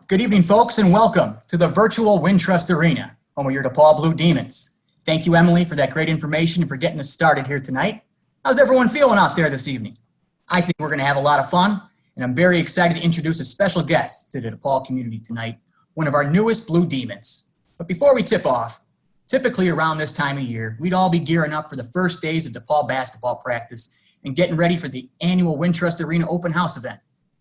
Good evening, folks, and welcome to the virtual Wintrust Arena, home of your DePaul Blue Demons. Thank you, Emily, for that great information and for getting us started here tonight. How's everyone feeling out there this evening? I think we're going to have a lot of fun, and I'm very excited to introduce a special guest to the DePaul community tonight, one of our newest Blue Demons. But before we tip off, typically around this time of year, we'd all be gearing up for the first days of DePaul basketball practice and getting ready for the annual Wintrust Arena open house event.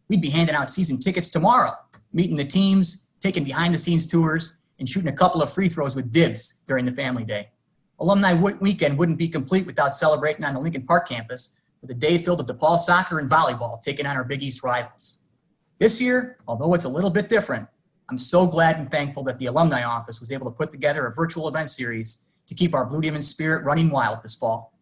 We'd be handing out season tickets tomorrow, meeting the teams, taking behind-the-scenes tours, and shooting a couple of free throws with dibs during the family day. Alumni Weekend wouldn't be complete without celebrating on the Lincoln Park campus with a day filled with DePaul soccer and volleyball taking on our Big East rivals. This year, although it's a little bit different, I'm so glad and thankful that the Alumni office was able to put together a virtual event series to keep our Blue Demons spirit running wild this fall.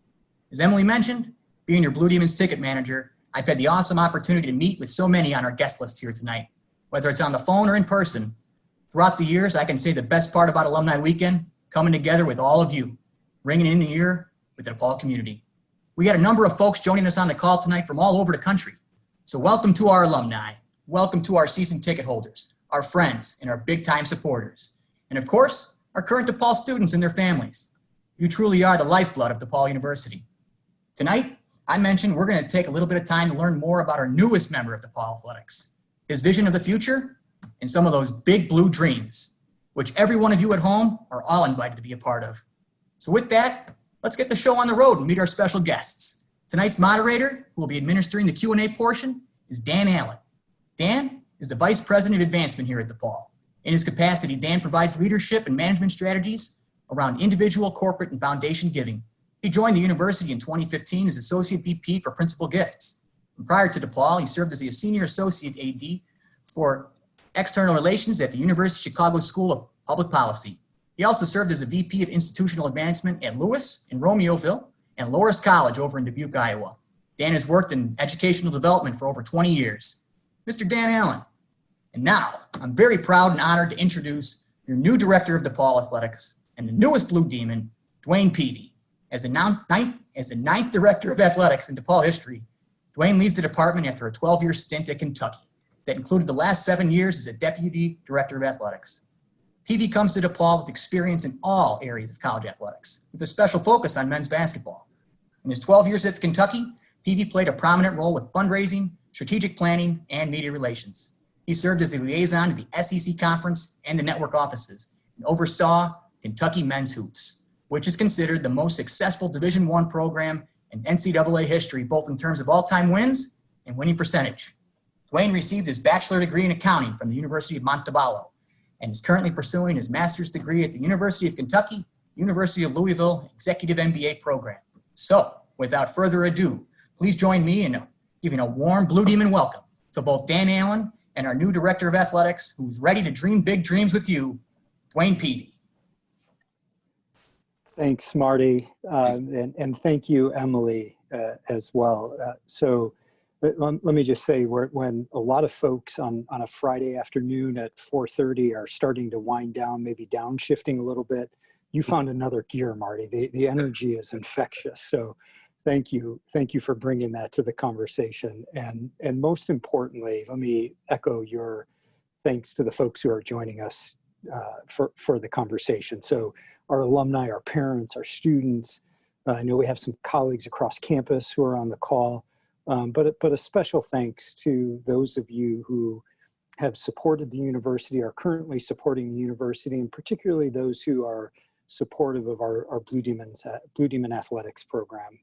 As Emily mentioned, being your Blue Demons ticket manager, I've had the awesome opportunity to meet with so many on our guest list here tonight. Whether it's on the phone or in person, throughout the years, I can say the best part about Alumni Weekend, coming together with all of you, ringing in the ear with the DePaul community. We got a number of folks joining us on the call tonight from all over the country. So welcome to our alumni. Welcome to our season ticket holders, our friends, and our big-time supporters. And of course, our current DePaul students and their families. You truly are the lifeblood of DePaul University. Tonight, I mentioned we're going to take a little bit of time to learn more about our newest member of DePaul Athletics, his vision of the future, and some of those big blue dreams, which every one of you at home are all invited to be a part of. So with that, let's get the show on the road and meet our special guests. Tonight's moderator, who will be administering the Q&A portion, is Dan Allen. Dan is the Vice President of Advancement here at DePaul. In his capacity, Dan provides leadership and management strategies around individual, corporate, and foundation giving. He joined the university in 2015 as Associate VP for Principal Gifts. And prior to DePaul, he served as a Senior Associate AD for External Relations at the University of Chicago School of Public Policy. He also served as a VP of Institutional Advancement at Lewis in Romeoville and Loras College over in Dubuque, Iowa. Dan has worked in educational development for over 20 years. Mr. Dan Allen. And now, I'm very proud and honored to introduce your new Director of DePaul Athletics and the newest Blue Demon, Dwayne Peavy. As the ninth Director of Athletics in DePaul history, Dwayne leads the department after a 12-year stint at Kentucky that included the last 7 years as a Deputy Director of Athletics. Peavy comes to DePaul with experience in all areas of college athletics, with a special focus on men's basketball. In his 12 years at Kentucky, Peavy played a prominent role with fundraising, strategic planning, and media relations. He served as the liaison to the SEC Conference and the network offices and oversaw Kentucky men's hoops, which is considered the most successful Division I program in NCAA history, both in terms of all-time wins and winning percentage. Dwayne received his bachelor degree in accounting from the University of Monteballo and is currently pursuing his master's degree at the University of Kentucky, University of Louisville Executive MBA program. So, without further ado, please join me in giving a warm Blue Demon welcome to both Dan Allen and our new Director of Athletics, who's ready to dream big dreams with you, Dwayne Peavy. Thanks, Marty, and thank you, Emily, as well. Let me just say, when a lot of folks on a Friday afternoon at 4:30 are starting to wind down, maybe downshifting a little bit, you found another gear, Marty. The energy is infectious. So thank you for bringing that to the conversation. And most importantly, let me echo your thanks to the folks who are joining us for the conversation. So our alumni, our parents, our students. I know we have some colleagues across campus who are on the call, but a special thanks to those of you who have supported the university, are currently supporting the university, and particularly those who are supportive of our Blue Demon Athletics program.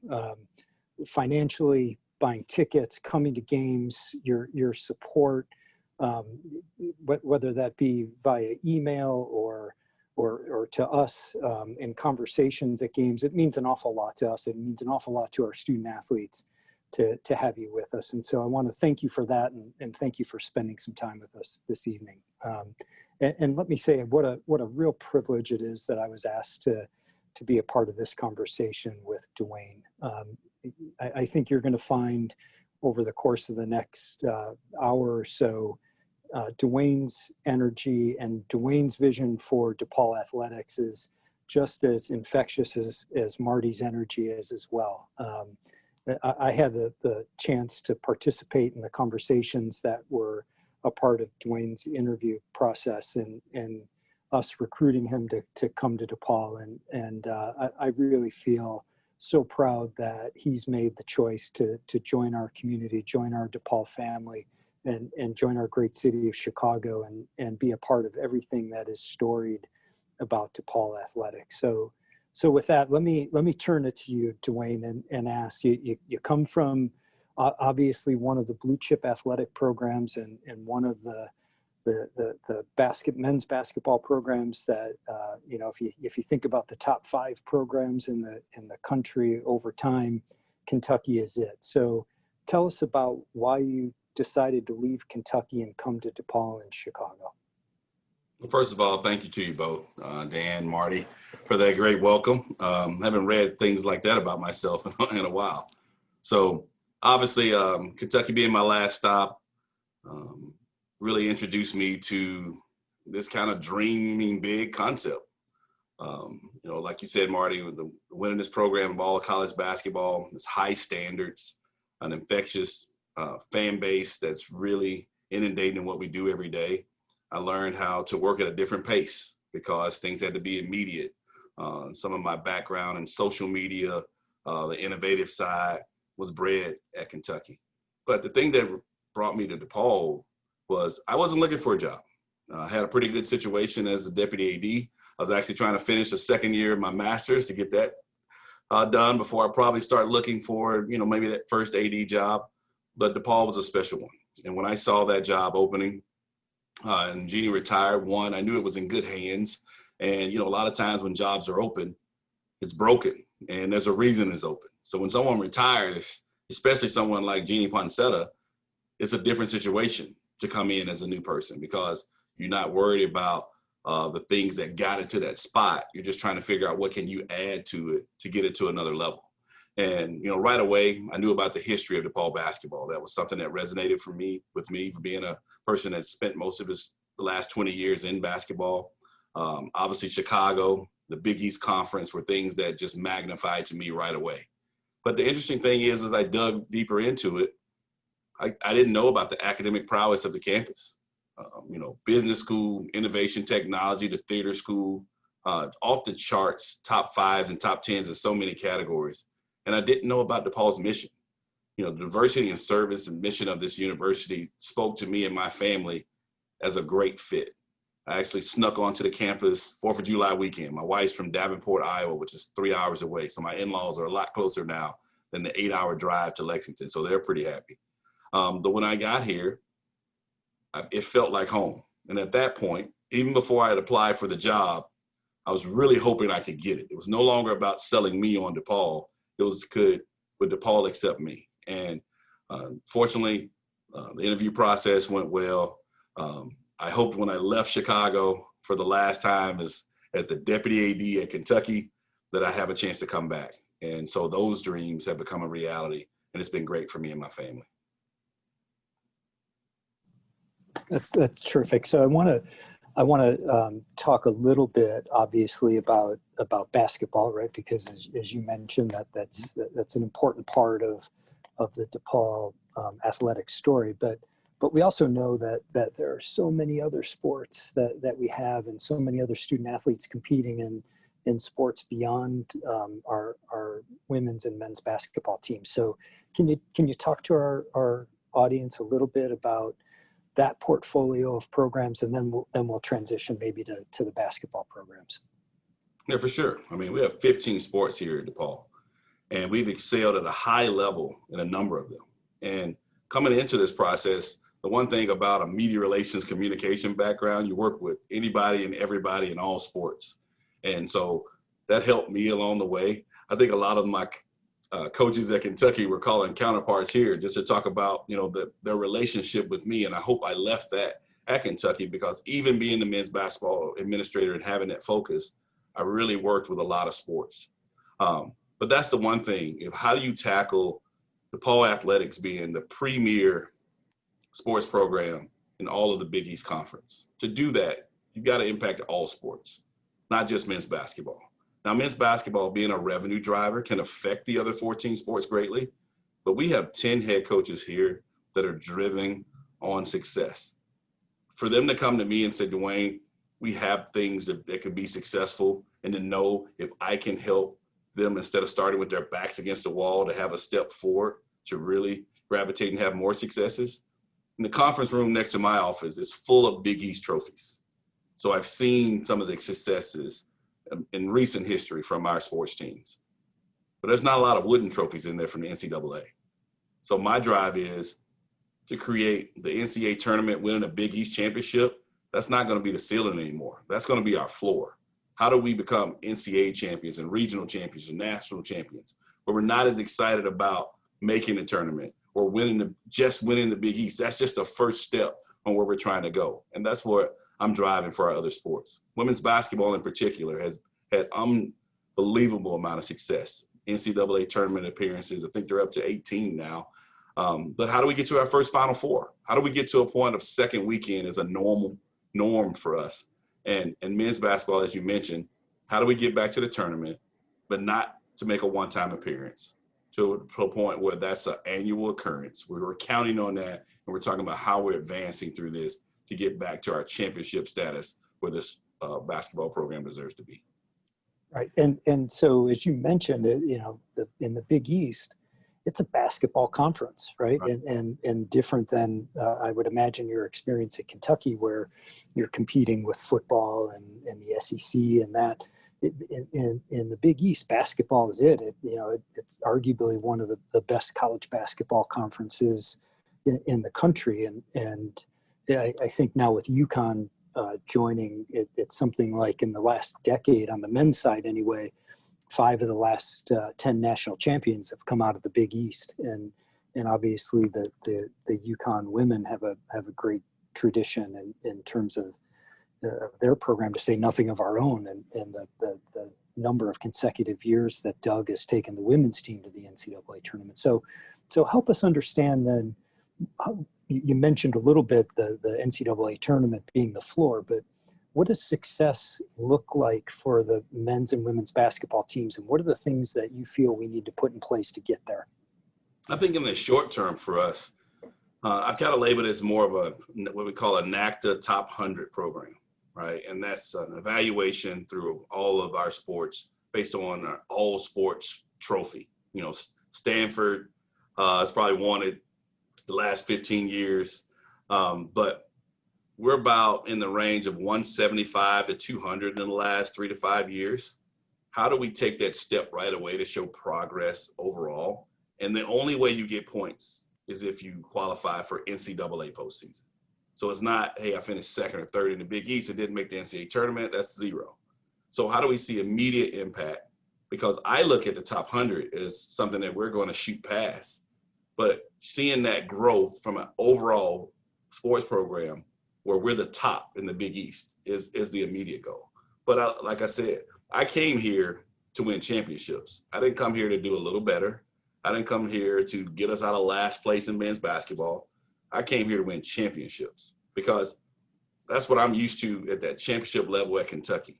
Financially, buying tickets, coming to games, your support, whether that be via email or to us in conversations at games, it means an awful lot to us. It means an awful lot to our student athletes to have you with us. And so I want to thank you for that, and thank you for spending some time with us this evening. And let me say what a real privilege it is that I was asked to be a part of this conversation with Dwayne. I think you're going to find over the course of the next hour or so, Dwayne's energy and Dwayne's vision for DePaul Athletics is just as infectious as Marty's energy is as well. I had the chance to participate in the conversations that were a part of Dwayne's interview process and us recruiting him to come to DePaul. And I really feel so proud that he's made the choice to join our community, join our DePaul family, and join our great city of Chicago and be a part of everything that is storied about DePaul athletics. So with that, let me turn it to you, Dwayne, and ask you come from obviously one of the blue chip athletic programs and one of the men's basketball programs that if you think about the top 5 programs in the country over time, Kentucky is it. So tell us about why you decided to leave Kentucky and come to DePaul in Chicago. Well, first of all, thank you to you both, Dan, Marty, for that great welcome. Haven't read things like that about myself in a while. So obviously, Kentucky being my last stop really introduced me to this kind of dreaming big concept. Like you said, Marty, the winning this program of all of college basketball, it's high standards, an infectious fan base that's really inundating what we do every day. I learned how to work at a different pace because things had to be immediate. Some of my background in social media, the innovative side, was bred at Kentucky. But the thing that brought me to DePaul was I wasn't looking for a job. I had a pretty good situation as the deputy AD. I was actually trying to finish the second year of my master's to get that done before I probably start looking for, maybe that first AD job. But DePaul was a special one. And when I saw that job opening, and Jeannie retired, I knew it was in good hands. And, a lot of times when jobs are open, it's broken and there's a reason it's open. So when someone retires, especially someone like Jeannie Poncetta, it's a different situation to come in as a new person because you're not worried about the things that got it to that spot. You're just trying to figure out what can you add to it to get it to another level. And, right away, I knew about the history of DePaul basketball. That was something that resonated with me for being a person that spent most of the last 20 years in basketball. Obviously, Chicago, the Big East Conference were things that just magnified to me right away. But the interesting thing is, as I dug deeper into it, I didn't know about the academic prowess of the campus. Business school, innovation technology, the theater school, off the charts, top 5s and top 10s in so many categories. And I didn't know about DePaul's mission. The diversity and service and mission of this university spoke to me and my family as a great fit. I actually snuck onto the campus 4th of July weekend. My wife's from Davenport, Iowa, which is 3 hours away. So my in-laws are a lot closer now than the 8-hour drive to Lexington. So they're pretty happy. But when I got here, it felt like home. And at that point, even before I had applied for the job, I was really hoping I could get it. It was no longer about selling me on DePaul. It was would DePaul accept me? And fortunately, the interview process went well. I hoped when I left Chicago for the last time as the deputy AD at Kentucky that I have a chance to come back. And so those dreams have become a reality, and it's been great for me and my family. That's terrific. So I want to talk a little bit, obviously, about basketball, right? Because as you mentioned, that's an important part of the DePaul athletic story. But we also know that there are so many other sports that we have, and so many other student athletes competing in sports beyond our women's and men's basketball teams. So can you talk to our audience a little bit about that portfolio of programs, and then we'll transition maybe to the basketball programs? Yeah, for sure. I mean, we have 15 sports here at DePaul, and we've excelled at a high level in a number of them. And coming into this process, the one thing about a media relations communication background, you work with anybody and everybody in all sports. And so that helped me along the way. I think a lot of my coaches at Kentucky were calling counterparts here just to talk about, their relationship with me. And I hope I left that at Kentucky, because even being the men's basketball administrator and having that focus, I really worked with a lot of sports. But that's the one thing. How do you tackle DePaul Athletics being the premier sports program in all of the Big East Conference? To do that, you've got to impact all sports, not just men's basketball. Now, men's basketball being a revenue driver can affect the other 14 sports greatly, but we have 10 head coaches here that are driven on success. for them to come to me and say, Dwayne, we have things that could be successful, and to know if I can help them, instead of starting with their backs against the wall, to have a step forward to really gravitate and have more successes. And the conference room next to my office is full of Big East trophies. So I've seen some of the successes in recent history from our sports teams. But there's not a lot of wooden trophies in there from the NCAA. So my drive is to create the NCAA tournament, winning a Big East championship. That's not going to be the ceiling anymore. That's going to be our floor. How do we become NCAA champions and regional champions and national champions, where we're not as excited about making the tournament or just winning the Big East? That's just the first step on where we're trying to go. And that's what I'm driving for our other sports. Women's basketball in particular has had unbelievable amount of success. NCAA tournament appearances, I think they're up to 18 now. But how do we get to our first Final Four? How do we get to a point of second weekend as a norm for us? And men's basketball, as you mentioned, how do we get back to the tournament, but not to make a one-time appearance, to a point where that's an annual occurrence, where we're counting on that, and we're talking about how we're advancing through this to get back to our championship status where this basketball program deserves to be. Right. And so, as you mentioned, in the Big East, it's a basketball conference, right? And different than I would imagine your experience at Kentucky, where you're competing with football and the SEC and that. In the Big East, basketball is it. It's arguably one of the best college basketball conferences in the country. And I think now with UConn joining, it's something like in the last decade, on the men's side anyway, 5 of the last 10 national champions have come out of the Big East, and obviously the UConn women have a great tradition in terms of their program, to say nothing of our own, and the number of consecutive years that Doug has taken the women's team to the NCAA tournament. So help us understand then. You mentioned a little bit the NCAA tournament being the floor, but what does success look like for the men's and women's basketball teams, and what are the things that you feel we need to put in place to get there? I think in the short term for us, I've kind of labeled it as more of what we call a NACTA Top 100 program, right? And that's an evaluation through all of our sports based on our all sports trophy. Stanford has probably won it the last 15 years, but we're about in the range of 175 to 200 in the last 3 to 5 years. How do we take that step right away to show progress overall? And the only way you get points is if you qualify for NCAA postseason. So it's not, hey, I finished second or third in the Big East and didn't make the NCAA tournament. That's 0. So how do we see immediate impact? Because I look at the top 100 as something that we're going to shoot past. But seeing that growth from an overall sports program where we're the top in the Big East is the immediate goal. But like I said, I came here to win championships. I didn't come here to do a little better. I didn't come here to get us out of last place in men's basketball. I came here to win championships, because that's what I'm used to at that championship level at Kentucky.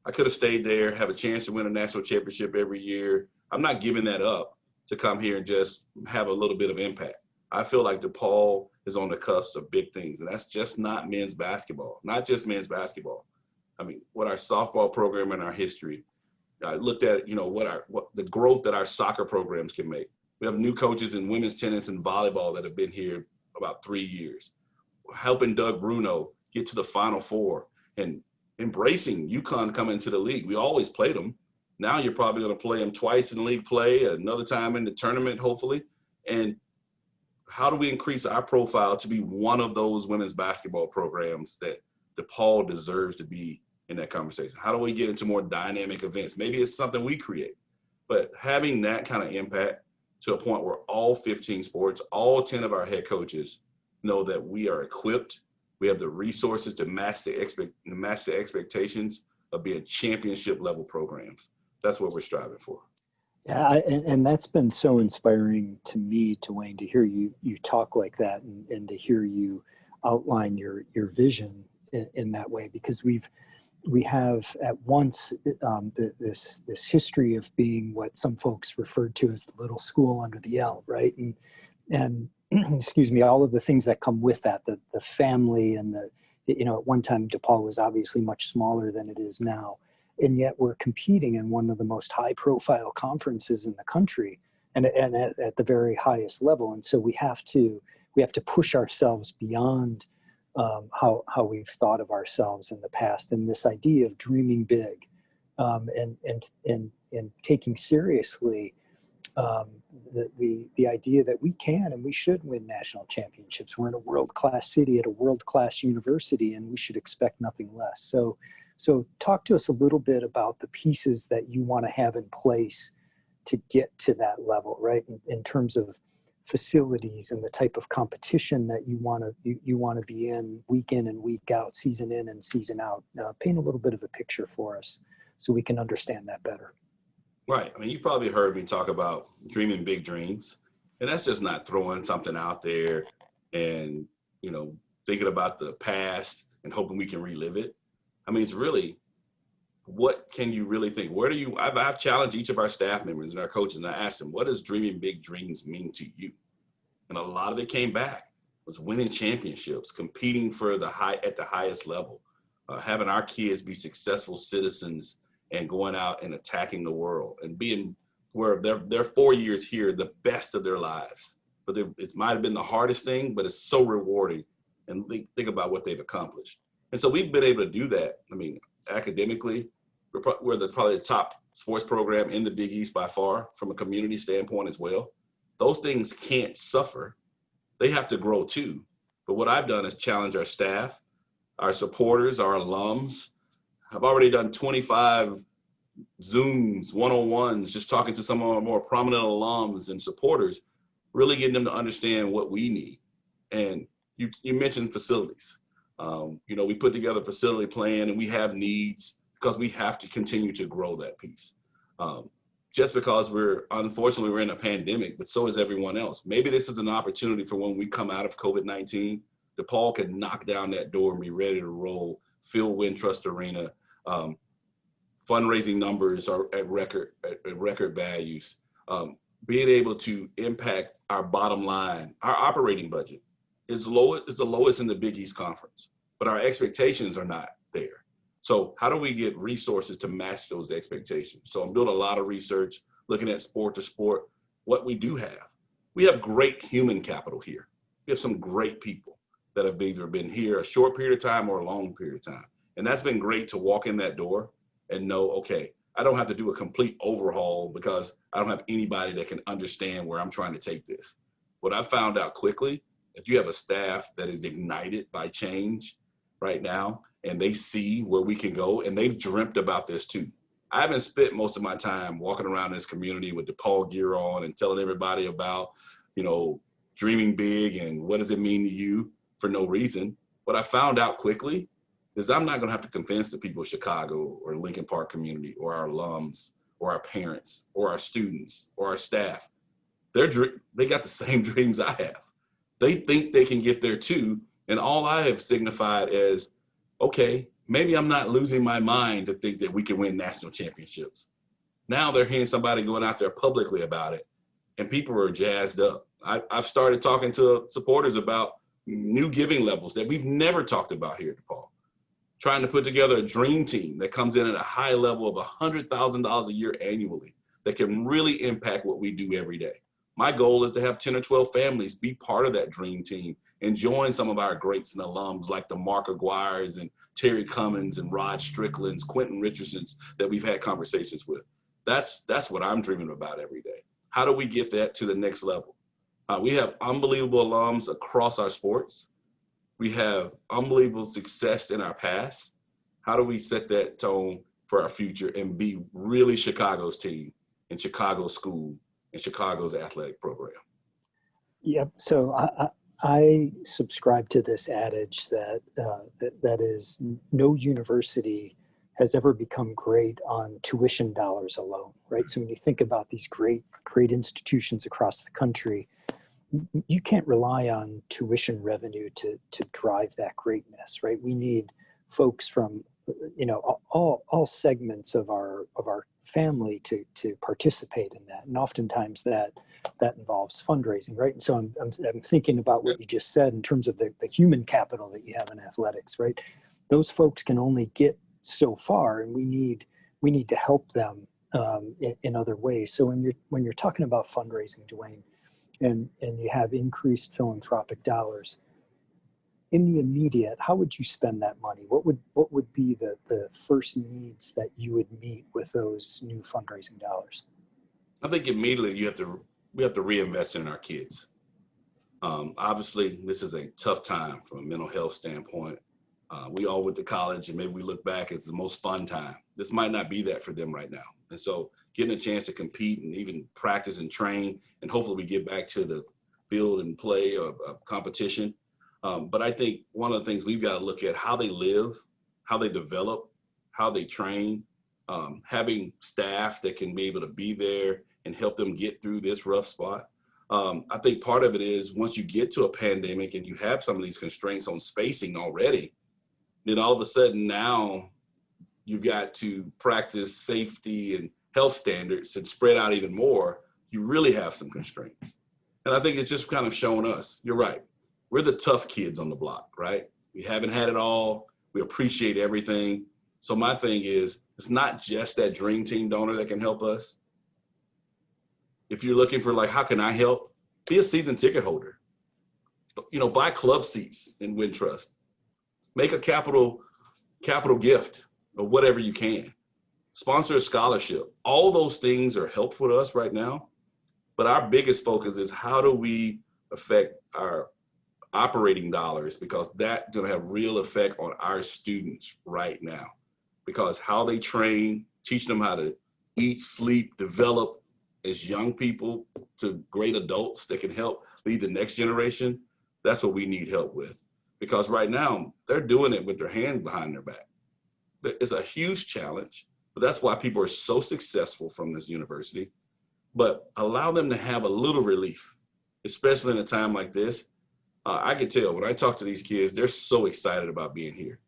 I could have stayed there, have a chance to win a national championship every year. I'm not giving that up to come here and just have a little bit of impact. I feel like DePaul is on the cusp of big things, and that's just not men's basketball, not just men's basketball. I mean, what our softball program in our history, I looked at, what the growth that our soccer programs can make. We have new coaches in women's tennis and volleyball that have been here about 3 years. We're helping Doug Bruno get to the Final Four and embracing UConn coming into the league. We always played them. Now you're probably going to play them twice in league play, another time in the tournament, hopefully. And how do we increase our profile to be one of those women's basketball programs that DePaul deserves to be in that conversation? How do we get into more dynamic events? Maybe it's something we create, but having that kind of impact to a point where all 15 sports, all 10 of our head coaches know that we are equipped, we have the resources to match the expectations of being championship level programs. That's what we're striving for. Yeah, and that's been so inspiring to me, Dwayne, to hear you talk like that, and to hear you outline your vision in that way, because we have at once this history of being what some folks referred to as the little school under the L, right? And excuse me, all of the things that come with that, the family and At one time, DePaul was obviously much smaller than it is now. And yet we're competing in one of the most high profile conferences in the country and at the very highest level. And so we have to push ourselves beyond how we've thought of ourselves in the past. And this idea of dreaming big and taking seriously the idea that we can and we should win national championships. We're in a world-class city at a world-class university, and we should expect nothing less. So talk to us a little bit about the pieces that you want to have in place to get to that level, right? In terms of facilities and the type of competition that you want to be in and week out, season in and season out. Paint a little bit of a picture for us so we can understand that better. Right. I mean, you probably heard me talk about dreaming big dreams, and that's just not throwing something out there and, thinking about the past and hoping we can relive it. I mean, it's really, what can you really think? I've challenged each of our staff members and our coaches, and I asked them, what does dreaming big dreams mean to you? And a lot of it came back was winning championships, competing at the highest level, having our kids be successful citizens and going out and attacking the world and being where their 4 years here, the best of their lives. But it might have been the hardest thing, but it's so rewarding. And think about what they've accomplished. And so we've been able to do that. I mean, academically, we're probably the top sports program in the Big East by far, from a community standpoint as well. Those things can't suffer. They have to grow too. But what I've done is challenge our staff, our supporters, our alums. I've already done 25 Zooms, one-on-ones, just talking to some of our more prominent alums and supporters, really getting them to understand what we need. And you mentioned facilities. We put together a facility plan, and we have needs because we have to continue to grow that piece. Just because unfortunately we're in a pandemic, but so is everyone else. Maybe this is an opportunity for when we come out of COVID-19, DePaul can knock down that door and be ready to roll, fill Wintrust Arena. Fundraising numbers are at record values. Being able to impact our bottom line, our operating budget is the lowest in the Big East Conference, but our expectations are not there. So how do we get resources to match those expectations? So I'm doing a lot of research, looking at sport to sport, what we do have. We have great human capital here. We have some great people that have either been here a short period of time or a long period of time. And that's been great to walk in that door and know, okay, I don't have to do a complete overhaul because I don't have anybody that can understand where I'm trying to take this. What I found out quickly, if you have a staff that is ignited by change right now, and they see where we can go, and they've dreamt about this too. I haven't spent most of my time walking around this community with DePaul gear on and telling everybody about, dreaming big and what does it mean to you for no reason. What I found out quickly is I'm not gonna have to convince the people of Chicago or Lincoln Park community or our alums or our parents or our students or our staff. They got the same dreams I have. They think they can get there too. And all I have signified is, okay, maybe I'm not losing my mind to think that we can win national championships. Now they're hearing somebody going out there publicly about it, and people are jazzed up. I've started talking to supporters about new giving levels that we've never talked about here at DePaul. Trying to put together a dream team that comes in at a high level of $100,000 a year annually that can really impact what we do every day. My goal is to have 10 or 12 families be part of that dream team and join some of our greats and alums like the Mark Aguirres and Terry Cummins and Rod Strickland's, Quentin Richardson's that we've had conversations with. That's what I'm dreaming about every day. How do we get that to the next level? We have unbelievable alums across our sports. We have unbelievable success in our past. How do we set that tone for our future and be really Chicago's team and Chicago's school and Chicago's athletic program? Yep. So I subscribe to this adage that is no university has ever become great on tuition dollars alone, right? So when you think about these great institutions across the country, you can't rely on tuition revenue to drive that greatness, right? We need folks from all segments of our family to participate in that, and oftentimes that involves fundraising, right? And so I'm thinking about what you just said in terms of the human capital that you have in athletics, right? Those folks can only get so far, and we need to help them in other ways. So when you're talking about fundraising, Dwayne, and you have increased philanthropic dollars, in the immediate, how would you spend that money? What would be the first needs that you would meet with those new fundraising dollars? I think immediately we have to reinvest in our kids. Obviously, this is a tough time from a mental health standpoint. We all went to college, and maybe we look back as the most fun time. This might not be that for them right now. And so getting a chance to compete and even practice and train, and hopefully we get back to the field and play of competition. But I think one of the things we've got to look at how they live, how they develop, how they train, having staff that can be able to be there and help them get through this rough spot. I think part of it is once you get to a pandemic and you have some of these constraints on spacing already, then all of a sudden now you've got to practice safety and health standards and spread out even more. You really have some constraints. And I think it's just kind of showing us, you're right. We're the tough kids on the block, right? We haven't had it all. We appreciate everything. So my thing is, it's not just that dream team donor that can help us. If you're looking for like, how can I help? Be a season ticket holder. Buy club seats in Wintrust. Make a capital gift or whatever you can. Sponsor a scholarship. All those things are helpful to us right now. But our biggest focus is how do we affect our operating dollars, because that's going to have real effect on our students right now, because how they train, teaching them how to eat, sleep, develop as young people to great adults that can help lead the next generation. That's what we need help with, because right now they're doing it with their hands behind their back. It's a huge challenge, but that's why people are so successful from this university. But allow them to have a little relief, especially in a time like this. I can tell when I talk to these kids, they're so excited about being here.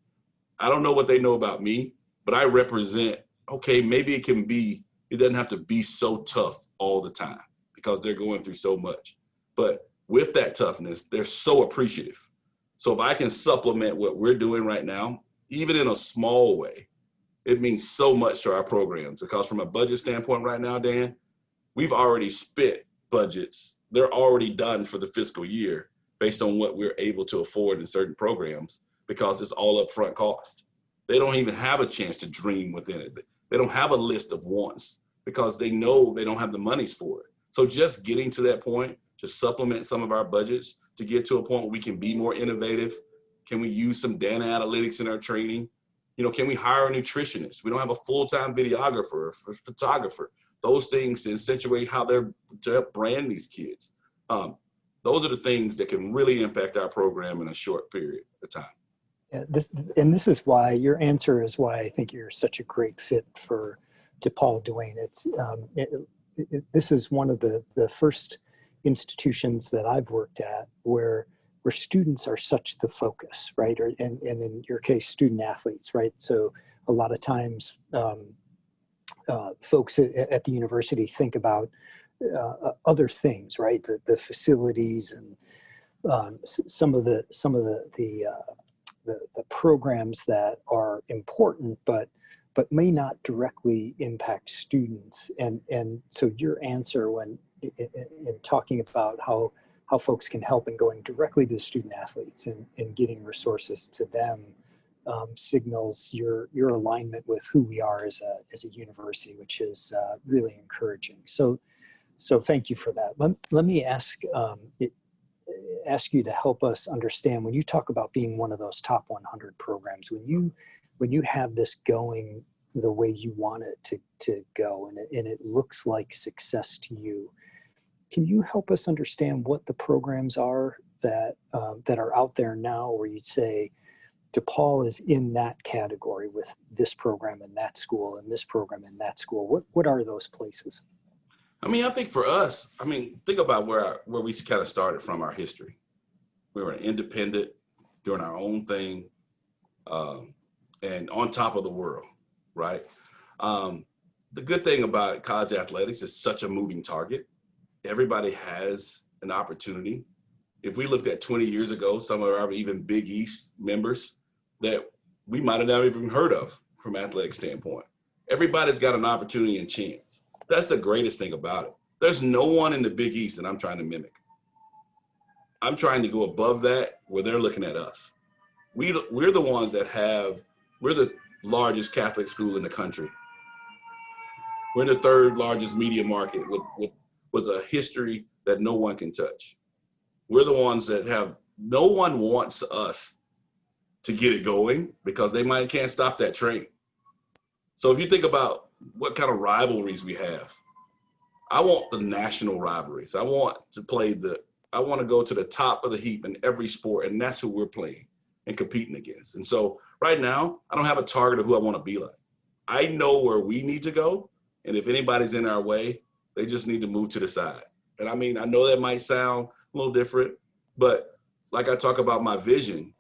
I don't know what they know about me, but I represent, okay, maybe it doesn't have to be so tough all the time because they're going through so much. But with that toughness, they're so appreciative. So if I can supplement what we're doing right now, even in a small way, it means so much to our programs, because from a budget standpoint right now, Dan, we've already spent budgets. They're already done for the fiscal year based on what we're able to afford in certain programs, because it's all upfront cost. They don't even have a chance to dream within it. They don't have a list of wants because they know they don't have the monies for it. So just getting to that point to supplement some of our budgets to get to a point where we can be more innovative. Can we use some data analytics in our training? Can we hire a nutritionist? We don't have a full-time videographer, or photographer. Those things to accentuate how to help brand these kids. Those are the things that can really impact our program in a short period of time. Yeah, this is why your answer is why I think you're such a great fit for DePaul, Dwayne. This is one of the first institutions that I've worked at where students are such the focus, right? And in your case, student athletes, right? So a lot of times folks at the university think about other things, right? The facilities and some of the programs that are important, but may not directly impact students. And so your answer when in talking about how folks can help and going directly to student athletes and getting resources to them signals your alignment with who we are as a university, which is really encouraging. So thank you for that. Let me ask you to help us understand, when you talk about being one of those top 100 programs, when you have this going the way you want it to go, and it looks like success to you, can you help us understand what the programs are that are out there now where you'd say DePaul is in that category with this program in that school and this program in that school? What are those places? I think for us, think about where we kind of started from, our history. We were independent, doing our own thing. and on top of the world, right? The good thing about college athletics is such a moving target. Everybody has an opportunity. If we looked at 20 years ago, some of our even Big East members that we might have never even heard of from athletic standpoint. Everybody's got an opportunity and chance. That's the greatest thing about it. There's no one in the Big East that I'm trying to mimic. I'm trying to go above that where they're looking at us. We're the ones that we're the largest Catholic school in the country. We're the third largest media market with a history that no one can touch. We're the ones that no one wants us to get it going because they can't stop that train. So if you think about what kind of rivalries we have, I want the national rivalries. I want to go to the top of the heap in every sport, and that's who we're playing and competing against. And so right now, I don't have a target of who I want to be like. I know where we need to go, and if anybody's in our way, they just need to move to the side. And I mean, I know that might sound a little different, but like I talk about my vision,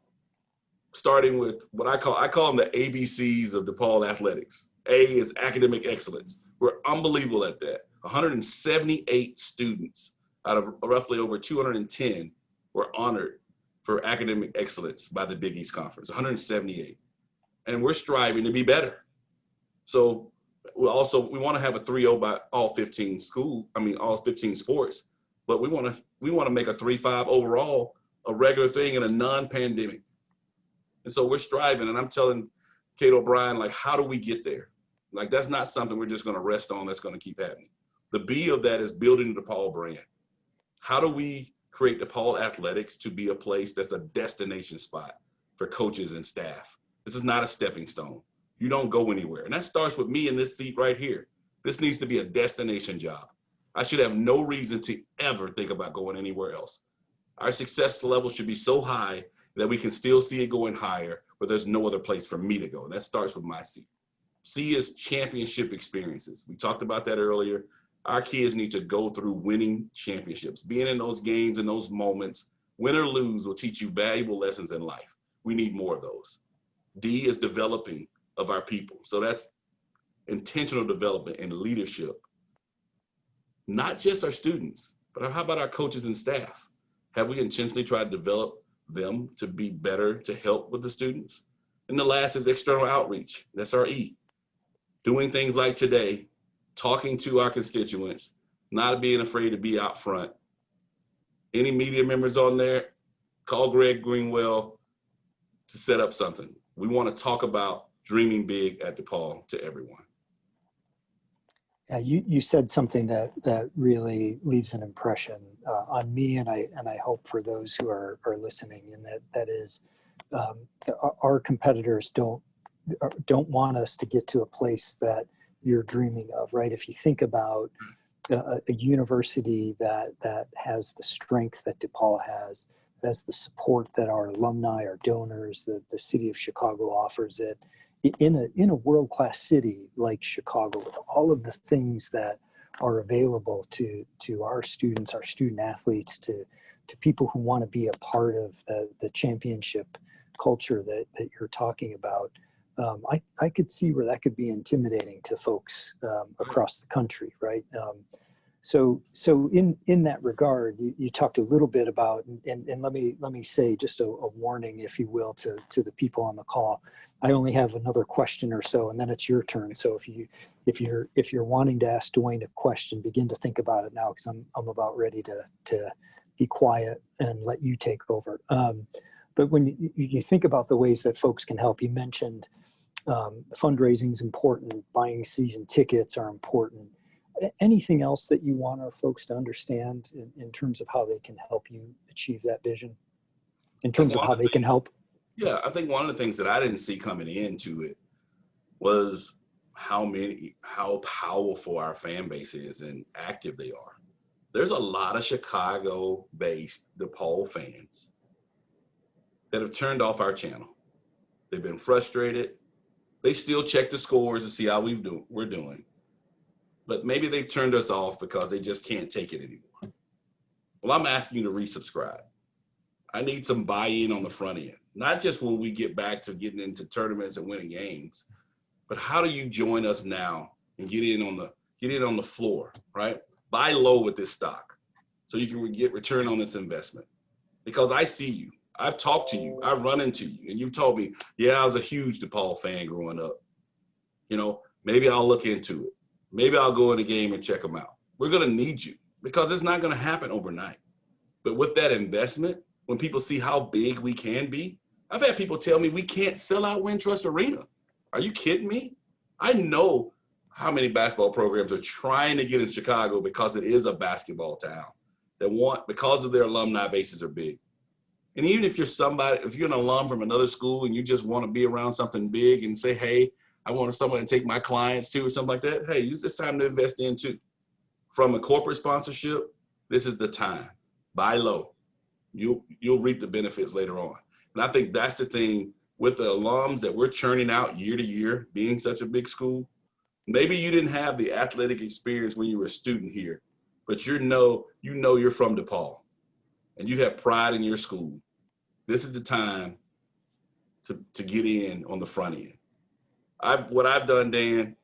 starting with what I call them the ABCs of DePaul Athletics. A is academic excellence. We're unbelievable at that. 178 students out of roughly over 210 were honored for academic excellence by the Big East Conference, 178. And we're striving to be better. So we want to have a 3.0 by all 15 sports, but we want to make a 3.5 overall a regular thing in a non-pandemic. And so we're striving, and I'm telling Kate O'Brien, like, how do we get there? Like, that's not something we're just going to rest on. That's going to keep happening. The B of that is building the DePaul brand. How do we create DePaul Athletics to be a place that's a destination spot for coaches and staff? This is not a stepping stone. You don't go anywhere. And that starts with me in this seat right here. This needs to be a destination job. I should have no reason to ever think about going anywhere else. Our success level should be so high that we can still see it going higher, but there's no other place for me to go. And that starts with my seat. C is championship experiences. We talked about that earlier. Our kids need to go through winning championships. Being in those games and those moments, win or lose, will teach you valuable lessons in life. We need more of those. D is developing of our people. So that's intentional development and leadership. Not just our students, but how about our coaches and staff? Have we intentionally tried to develop them to be better, to help with the students? And the last is external outreach. That's our E. Doing things like today, talking to our constituents, not being afraid to be out front. Any media members on there, call Greg Greenwell to set up something. We want to talk about dreaming big at DePaul to everyone. Yeah, you said something that really leaves an impression on me, and I hope for those who are listening, and that is our competitors don't want us to get to a place that you're dreaming of, right? If you think about a university that has the strength that DePaul has the support that our alumni, our donors, the city of Chicago offers it, in a world-class city like Chicago, with all of the things that are available to our students, our student athletes, to people who want to be a part of the championship culture that you're talking about, I could see where that could be intimidating to folks across the country, right? So in that regard, you talked a little bit about, and let me say just a warning, if you will, to the people on the call. I only have another question or so, and then it's your turn. So if you're wanting to ask Dwayne a question, begin to think about it now, because I'm about ready to be quiet and let you take over. But when you think about the ways that folks can help, you mentioned fundraising is important, buying season tickets are important. Anything else that you want our folks to understand in terms of how they can help you achieve that vision, in terms of how they can help? Yeah, I think one of the things that I didn't see coming into it was how powerful our fan base is and active they are. There's a lot of Chicago-based DePaul fans that have turned off our channel. They've been frustrated. They still check the scores to see how we're doing. But maybe they've turned us off because they just can't take it anymore. Well, I'm asking you to resubscribe. I need some buy-in on the front end, not just when we get back to getting into tournaments and winning games, but how do you join us now and get in on the floor, right? Buy low with this stock so you can get return on this investment. Because I see you, I've talked to you, I've run into you, and you've told me, yeah, I was a huge DePaul fan growing up. You know, maybe I'll look into it. Maybe I'll go in the game and check them out. We're going to need you because it's not going to happen overnight. But with that investment, when people see how big we can be, I've had people tell me we can't sell out Wintrust Arena. Are you kidding me? I know how many basketball programs are trying to get in Chicago because it is a basketball town that because of their alumni bases are big. And even if you're an alum from another school and you just want to be around something big and say, hey, I want someone to take my clients to or something like that, hey, use this time to invest in too. From a corporate sponsorship, this is the time. Buy low. You'll reap the benefits later on. And I think that's the thing with the alums that we're churning out year to year, being such a big school. Maybe you didn't have the athletic experience when you were a student here, but you know you're from DePaul and you have pride in your school. This is the time to get in on the front end. What I've done, Dan,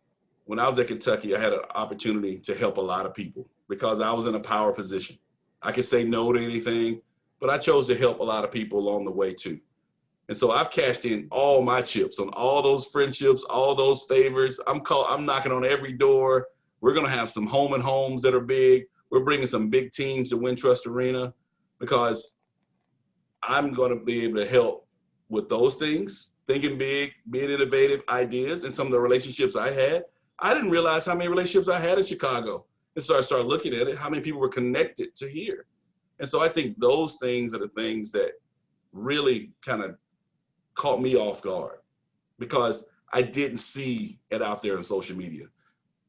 when I was at Kentucky, I had an opportunity to help a lot of people because I was in a power position. I could say no to anything, but I chose to help a lot of people along the way too. And so I've cashed in all my chips on all those friendships, all those favors. I'm knocking on every door. We're going to have some home and homes that are big. We're bringing some big teams to Wintrust Arena because I'm going to be able to help with those things, thinking big, being innovative ideas, and some of the relationships I had. I didn't realize how many relationships I had in Chicago. And so I started looking at it, how many people were connected to here. And so I think those things are the things that really kind of caught me off guard because I didn't see it out there on social media.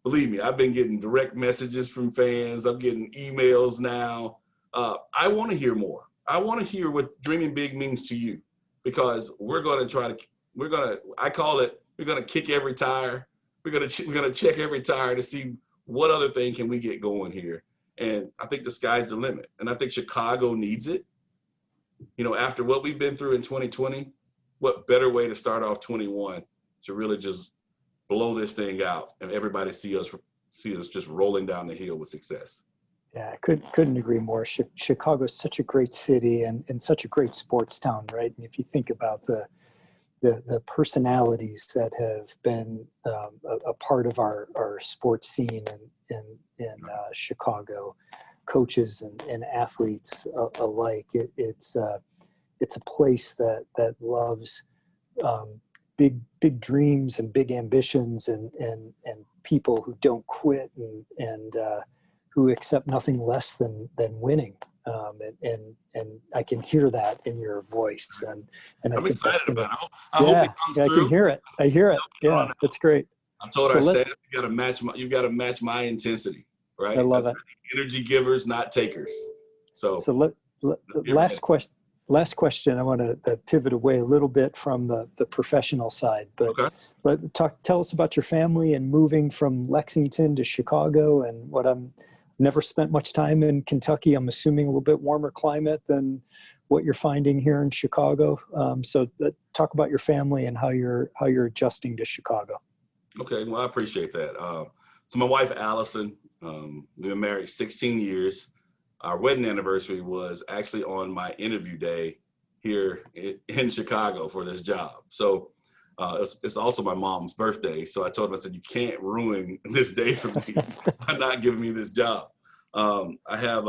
Believe me, I've been getting direct messages from fans. I'm getting emails now. I want to hear more. I want to hear what dreaming big means to you because we're going to kick every tire. We're going to check every tire to see what other thing can we get going here. And I think the sky's the limit. And I think Chicago needs it. You know, after what we've been through in 2020, what better way to start off 21 to really just blow this thing out and everybody see us just rolling down the hill with success. Yeah, I couldn't agree more. Chicago is such a great city and such a great sports town, right? And if you think about the personalities that have been a part of our sports scene in Chicago, coaches and athletes alike, it's a place that loves big dreams and big ambitions and people who don't quit and who accept nothing less than winning. And I can hear that in your voice. And I I'm think excited that's gonna, about it. I hope it comes I through. can hear it. I hear it. Yeah, that's great. I've told So our staff, you've got to match my intensity, right? I love it. Energy givers, not takers. So last question. I want to pivot away a little bit from the professional side, but tell us about your family and moving from Lexington to Chicago and never spent much time in Kentucky. I'm assuming a little bit warmer climate than what you're finding here in Chicago. So talk about your family and how you're adjusting to Chicago. Okay, well, I appreciate that. So my wife, Allison, we've been married 16 years. Our wedding anniversary was actually on my interview day here in Chicago for this job. So it's also my mom's birthday. So I told him, I said, you can't ruin this day for me by not giving me this job. I have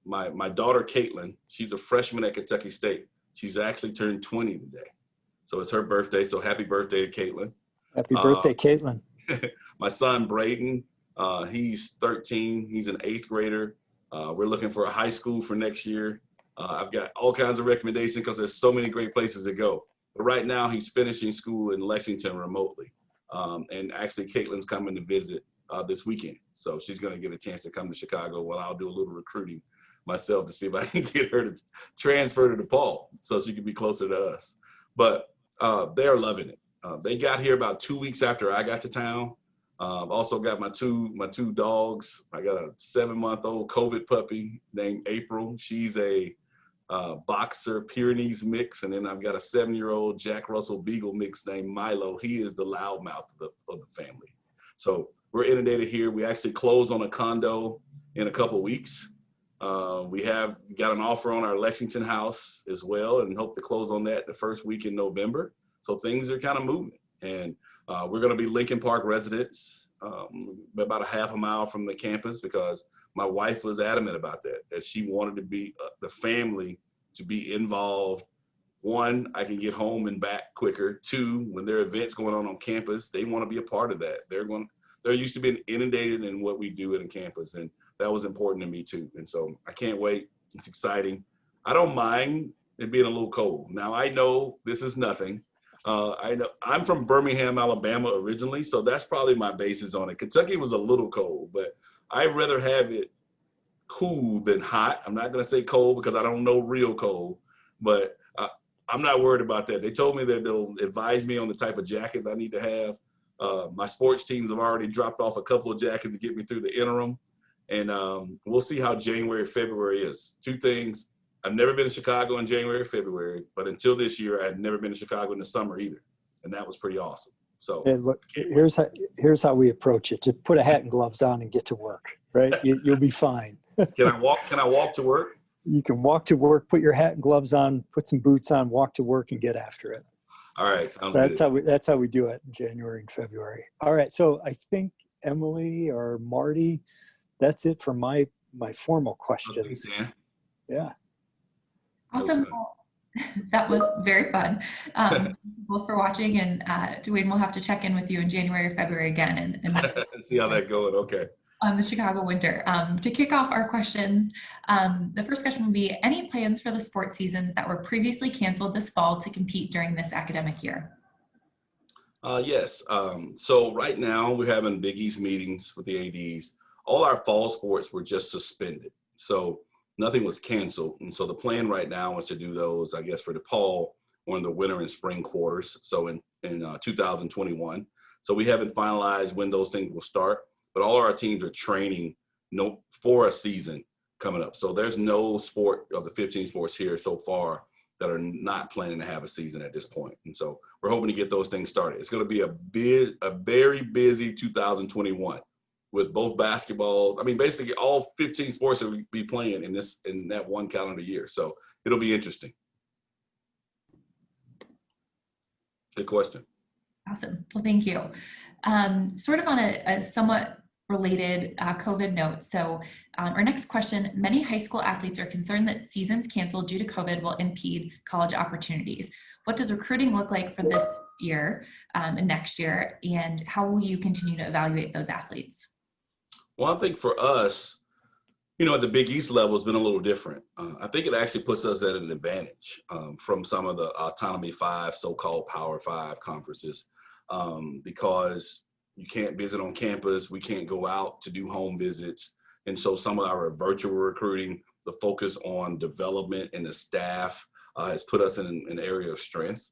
my daughter, Caitlin. She's a freshman at Kentucky State. She's actually turned 20 today. So it's her birthday. So happy birthday to Caitlin. Happy birthday, Caitlin. My son, Braden, he's 13. He's an 8th grader. We're looking for a high school for next year. I've got all kinds of recommendations because there's so many great places to go. But right now, he's finishing school in Lexington remotely. And actually, Caitlin's coming to visit this weekend. So she's going to get a chance to come to Chicago while I'll do a little recruiting myself to see if I can get her to transfer to DePaul so she can be closer to us. But they're loving it. They got here about 2 weeks after I got to town. Also got my two dogs. I got a 7-month-old COVID puppy named April. She's a boxer Pyrenees mix, and then I've got a 7-year-old Jack Russell Beagle mix named Milo. He is the loudmouth of the family. So we're inundated here. We actually close on a condo in a couple of weeks. We have got an offer on our Lexington house as well, and hope to close on that the first week in November. So things are kind of moving, and we're going to be Lincoln Park residents, about a half a mile from the campus, because my wife was adamant about that she wanted to be the family to be involved. One, I can get home and back quicker. Two, when there are events going on campus, they want to be a part of that. They're used to being inundated in what we do at a campus, and that was important to me too. And so I can't wait. It's exciting. I don't mind it being a little cold. Now I know this is nothing. I know I'm from Birmingham, Alabama originally, so that's probably my basis on it. Kentucky was a little cold, but I'd rather have it cool than hot. I'm not going to say cold because I don't know real cold, but I'm not worried about that. They told me that they'll advise me on the type of jackets I need to have. My sports teams have already dropped off a couple of jackets to get me through the interim. And we'll see how January, February is. Two things. I've never been to Chicago in January or February, but until this year, I had never been to Chicago in the summer either. And that was pretty awesome. So hey, look, here's how we approach it. Just put a hat and gloves on and get to work, right? You'll be fine. Can I walk to work? You can walk to work, put your hat and gloves on, put some boots on, walk to work, and get after it. All right, sounds good. That's how we do it in January and February. All right, so I think Emily or Marty, that's it for my formal questions. Thanks, yeah. Awesome. That was very fun. Both for watching, and Dwayne, we'll have to check in with you in January or February again and see how that going. Okay. On the Chicago winter. To kick off our questions, the first question will be, any plans for the sports seasons that were previously canceled this fall to compete during this academic year? Yes. So right now we're having Big East meetings with the ADs. All our fall sports were just suspended. So nothing was canceled. And so the plan right now is to do those, I guess, for DePaul or in the winter and spring quarters. So in 2021. So we haven't finalized when those things will start, but all of our teams are training for a season coming up. So there's no sport of the 15 sports here so far that are not planning to have a season at this point. And so we're hoping to get those things started. It's going to be a very busy 2021 with both basketballs. I mean, basically all 15 sports will be playing in that one calendar year. So it'll be interesting. Good question. Awesome. Well, thank you. Sort of on a somewhat related COVID note. So our next question, many high school athletes are concerned that seasons canceled due to COVID will impede college opportunities. What does recruiting look like for this year and next year? And how will you continue to evaluate those athletes? Well, I think for us, at the Big East level, it's been a little different. I think it actually puts us at an advantage from some of the Autonomy 5, so-called Power 5 conferences, because you can't visit on campus. We can't go out to do home visits. And so some of our virtual recruiting, the focus on development and the staff has put us in an area of strength.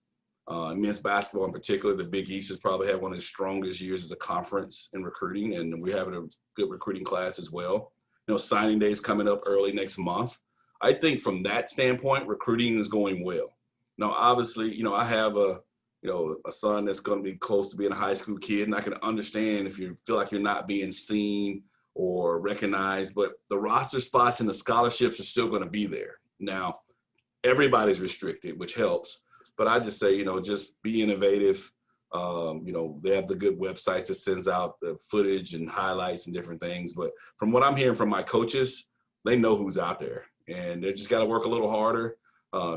Men's basketball in particular, the Big East has probably had one of the strongest years as a conference in recruiting, and we're having a good recruiting class as well. Signing day is coming up early next month. I think from that standpoint, recruiting is going well. Now, obviously, I have a son that's going to be close to being a high school kid, and I can understand if you feel like you're not being seen or recognized, but the roster spots and the scholarships are still going to be there. Now, everybody's restricted, which helps, but I just say, just be innovative. They have the good websites that sends out the footage and highlights and different things. But from what I'm hearing from my coaches, they know who's out there, and they just got to work a little harder,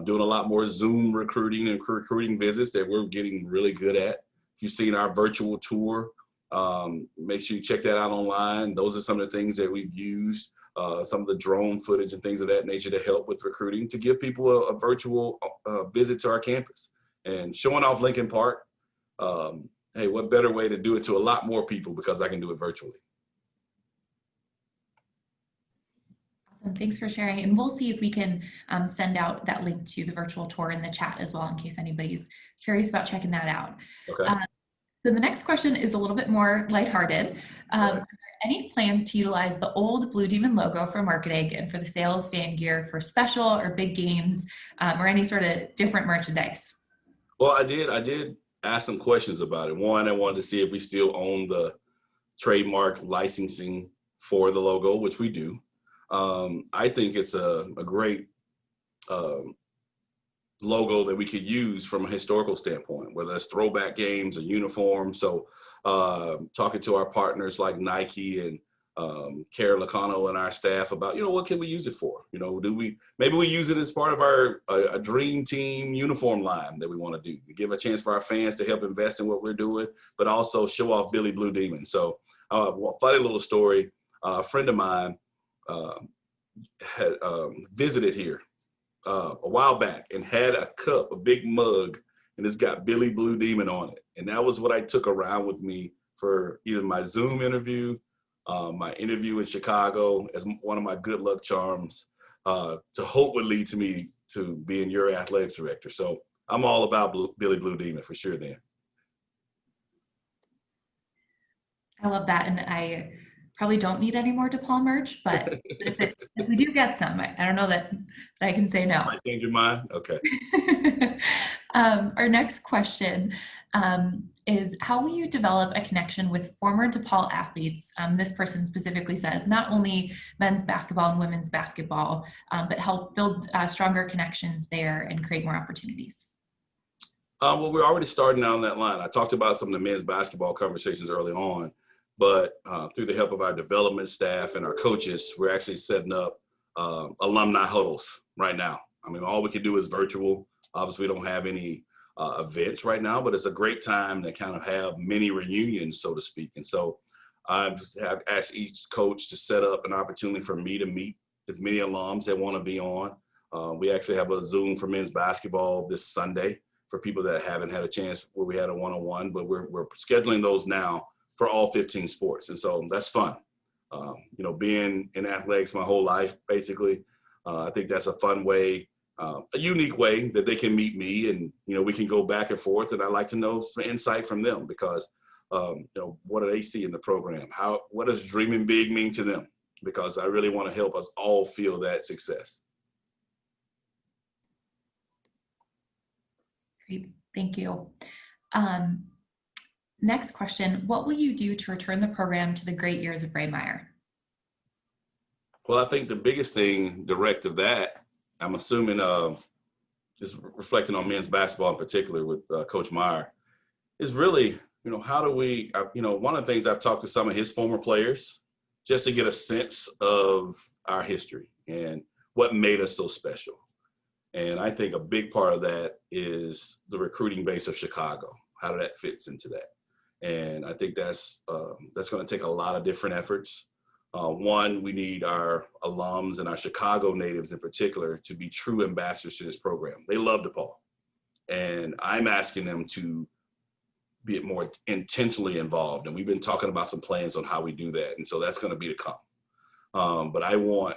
doing a lot more Zoom recruiting and recruiting visits that we're getting really good at. If you've seen our virtual tour, make sure you check that out online. Those are some of the things that we've used, some of the drone footage and things of that nature to help with recruiting, to give people a virtual visit to our campus and showing off Lincoln Park. Hey, what better way to do it to a lot more people, because I can do it virtually. Awesome. Thanks for sharing. And we'll see if we can send out that link to the virtual tour in the chat as well, in case anybody's curious about checking that out. Okay. So the next question is a little bit more lighthearted. Are there any plans to utilize the old Blue Demon logo for marketing and for the sale of fan gear for special or big games, or any sort of different merchandise? Well, I did ask some questions about it. One, I wanted to see if we still own the trademark licensing for the logo, which we do. I think it's a great logo that we could use from a historical standpoint, whether it's throwback games or uniforms. So talking to our partners like Nike and Kara Lacano and our staff about, what can we use it for? Maybe we use it as part of our a dream team uniform line that we want to do. We give a chance for our fans to help invest in what we're doing, but also show off Billy Blue Demon. So funny little story, a friend of mine had visited here a while back and had a cup, a big mug, and it's got Billy Blue Demon on it. And that was what I took around with me for either my Zoom interview, my interview in Chicago as one of my good luck charms, to hope would lead to me to being your athletics director. So I'm all about Billy Blue Demon for sure then. I love that. And I probably don't need any more DePaul merch, but if we do get some, I don't know that I can say no. Might change your mind? Okay. Our next question is, how will you develop a connection with former DePaul athletes? This person specifically says not only men's basketball and women's basketball, but help build stronger connections there and create more opportunities. Well, we're already starting down that line. I talked about some of the men's basketball conversations early on, but through the help of our development staff and our coaches, we're actually setting up alumni huddles right now. I mean, all we can do is virtual. Obviously, we don't have any events right now, but it's a great time to kind of have mini reunions, so to speak. And so I've asked each coach to set up an opportunity for me to meet as many alums that want to be on. We actually have a Zoom for men's basketball this Sunday for people that haven't had a chance where we had a one-on-one, but we're scheduling those now for all 15 sports. And so that's fun. Being in athletics my whole life, basically, I think that's a fun way, a unique way that they can meet me and, we can go back and forth. And I like to know some insight from them because, what do they see in the program? What does dreaming big mean to them? Because I really want to help us all feel that success. Great, thank you. Next question, what will you do to return the program to the great years of Raymeyer? Well, I think the biggest thing direct of that, I'm assuming, just reflecting on men's basketball in particular with Coach Meyer, is really, how do we, one of the things I've talked to some of his former players just to get a sense of our history and what made us so special. And I think a big part of that is the recruiting base of Chicago, how that fits into that. And I think that's going to take a lot of different efforts. One, we need our alums and our Chicago natives in particular to be true ambassadors to this program. They love DePaul. And I'm asking them to be more intentionally involved. And we've been talking about some plans on how we do that. And so that's going to be to come. But I want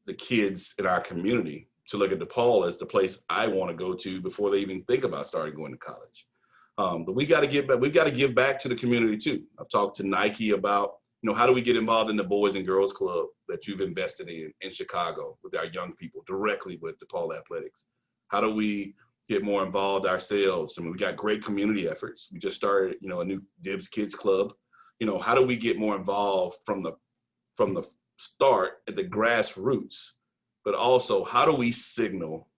the kids in our community to look at DePaul as the place I want to go to before they even think about starting going to college. But we got to give back. We've got to give back to the community too. I've talked to Nike about, how do we get involved in the Boys and Girls Club that you've invested in Chicago with our young people directly with DePaul Athletics? How do we get more involved ourselves? I mean, we got great community efforts. We just started, a new Dibs Kids Club. How do we get more involved from the start at the grassroots? But also, how do we signal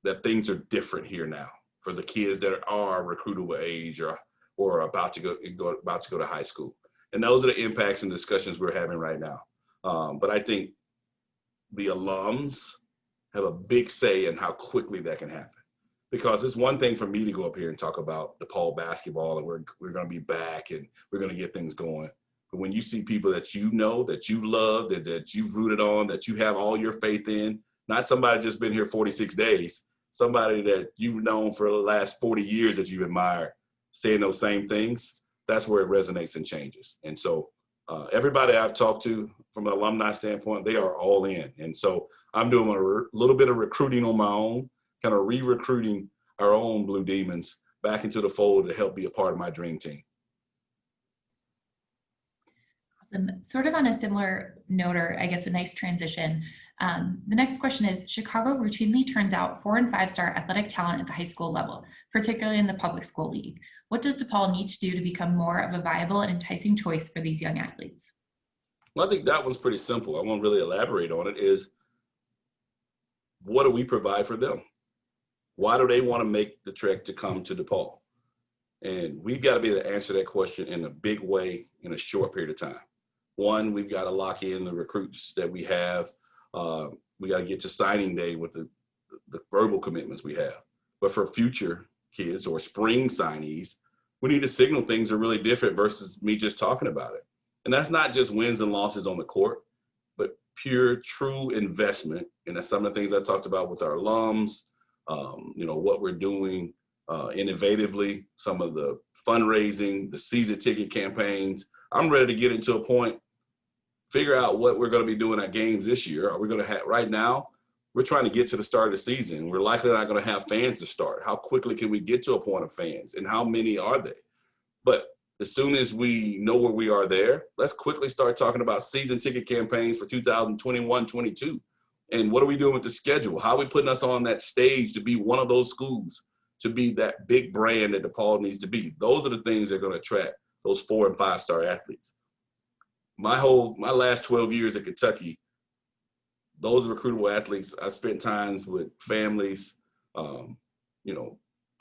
that things are different here now for the kids that are recruitable age or about to go to high school? And those are the impacts and discussions we're having right now. But I think the alums have a big say in how quickly that can happen. Because it's one thing for me to go up here and talk about DePaul basketball and we're going to be back and we're going to get things going. But when you see people that that you've loved, that you've rooted on, that you have all your faith in, not somebody just been here 46 days, somebody that you've known for the last 40 years that you've admired, saying those same things, that's where it resonates and changes. And so everybody I've talked to from an alumni standpoint, they are all in. And so I'm doing a little bit of recruiting on my own, kind of re-recruiting our own Blue Demons back into the fold to help be a part of my dream team. Awesome. Sort of on a similar note, or I guess a nice transition. The next question is, Chicago routinely turns out 4- and 5-star athletic talent at the high school level, particularly in the public school league. What does DePaul need to do to become more of a viable and enticing choice for these young athletes? Well, I think that one's pretty simple. I won't really elaborate on it. Is what do we provide for them? Why do they want to make the trek to come to DePaul? And we've got to be able to answer that question in a big way in a short period of time. One, we've got to lock in the recruits that we have. We got to get to signing day with the verbal commitments we have. But for future kids or spring signees, we need to signal things are really different versus me just talking about it. And that's not just wins and losses on the court, but pure, true investment. And that's some of the things I talked about with our alums, what we're doing innovatively, some of the fundraising, the season ticket campaigns. I'm ready to get into a point, figure out what we're going to be doing at games this year. Are we going to have, right now, we're trying to get to the start of the season. We're likely not going to have fans to start. How quickly can we get to a point of fans, and how many are they? But as soon as we know where we are there, let's quickly start talking about season ticket campaigns for 2021-22. And what are we doing with the schedule? How are we putting us on that stage to be one of those schools, to be that big brand that DePaul needs to be? Those are the things that are going to attract those 4- and 5-star athletes. My last 12 years at Kentucky, those recruitable athletes, I spent times with families,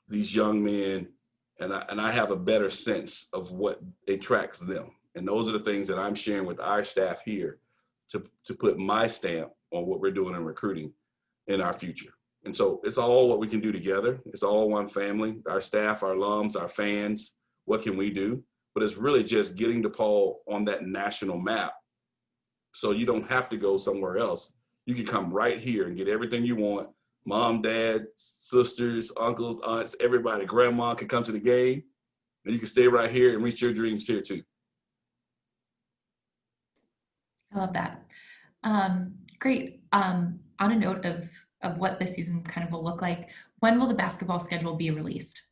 these young men, and I have a better sense of what attracts them. And those are the things that I'm sharing with our staff here to put my stamp on what we're doing in recruiting in our future. And so it's all what we can do together. It's all one family, our staff, our alums, our fans. What can we do? But it's really just getting DePaul on that national map, so you don't have to go somewhere else. You can come right here and get everything you want. Mom, dad, sisters, uncles, aunts, everybody, grandma can come to the game, and you can stay right here and reach your dreams here too. I love that. Great. On a note of what this season kind of will look like, when will the basketball schedule be released?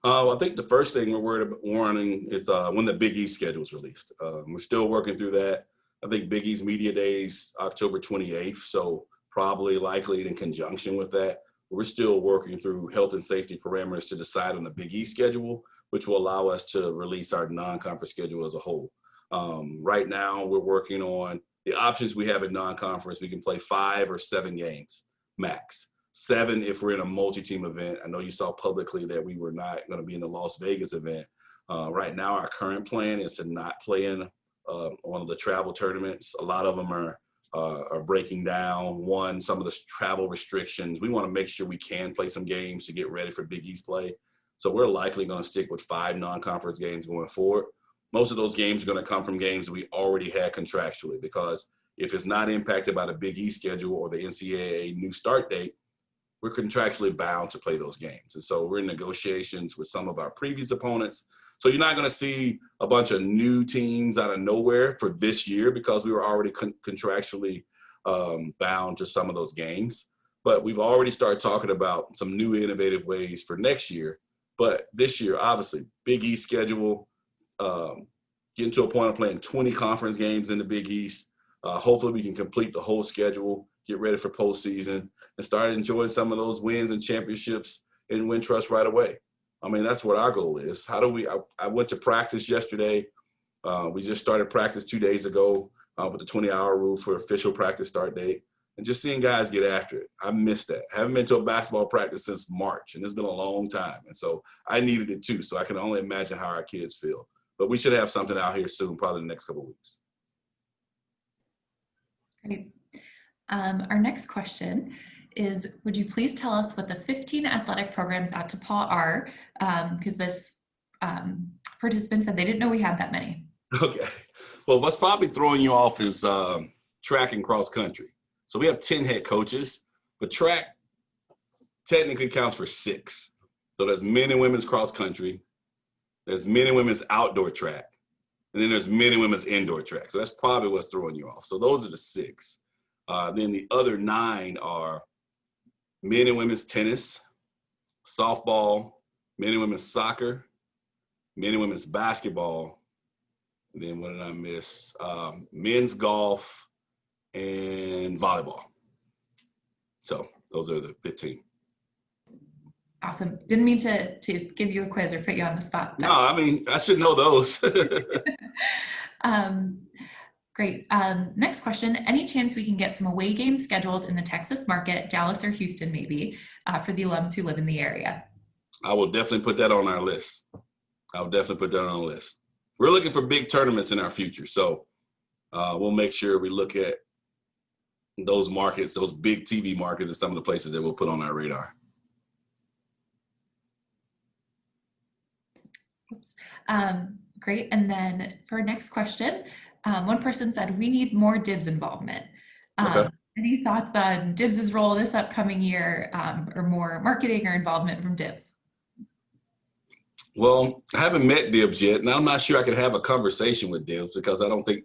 I think the first thing we're warning is when the Big East schedule is released. We're still working through that. I think Big East Media Days, October 28th, so probably likely in conjunction with that. We're still working through health and safety parameters to decide on the Big East schedule, which will allow us to release our non-conference schedule as a whole. Right now, we're working on the options we have at non-conference. We can play 5 or 7 games max. 7 if we're in a multi-team event. I know you saw publicly that we were not going to be in the Las Vegas event. Right now, our current plan is to not play in one of the travel tournaments. A lot of them are breaking down. Some of the travel restrictions. We want to make sure we can play some games to get ready for Big East play. So we're likely going to stick with 5 non-conference games going forward. Most of those games are going to come from games we already had contractually, because if it's not impacted by the Big East schedule or the NCAA new start date, we're contractually bound to play those games. And so we're in negotiations with some of our previous opponents. So you're not going to see a bunch of new teams out of nowhere for this year, because we were already contractually bound to some of those games. But we've already started talking about some new innovative ways for next year. But this year, obviously, Big East schedule, getting to a point of playing 20 conference games in the Big East. Hopefully we can complete the whole schedule, get ready for postseason, and start enjoying some of those wins and championships in Wintrust right away. I mean, that's what our goal is. I went to practice yesterday. We just started practice 2 days ago with the 20-hour rule for official practice start date, and just seeing guys get after it. I missed that. I haven't been to a basketball practice since March, and it's been a long time. And so I needed it too. So I can only imagine how our kids feel. But we should have something out here soon, probably in the next couple of weeks. Great. Our next question is, would you please tell us what the 15 athletic programs at DePaul are? Because this participant said they didn't know we had that many. Okay. Well, what's probably throwing you off is track and cross country. So we have 10 head coaches, but track technically counts for 6. So there's men and women's cross country, there's men and women's outdoor track, and then there's men and women's indoor track. So that's probably what's throwing you off. So those are the 6. Then the other 9 are men and women's tennis, softball, men and women's soccer, men and women's basketball, And then what did I miss? Men's golf and volleyball. So those are the 15. Awesome. Didn't mean to give you a quiz or put you on the spot. No, I mean, I should know those. Great. Next question. Any chance we can get some away games scheduled in the Texas market, Dallas or Houston maybe, for the alums who live in the area? I will definitely put that on our list. I'll definitely put that on the list. We're looking for big tournaments in our future. So we'll make sure we look at those markets, those big TV markets, and some of the places that we'll put on our radar. Oops. Great. And then for our next question, one person said, we need more DIBS involvement. Okay. Any thoughts on DIBS's role this upcoming year, or more marketing or involvement from DIBS? Well, I haven't met DIBS yet, and I'm not sure I can have a conversation with DIBS because I don't think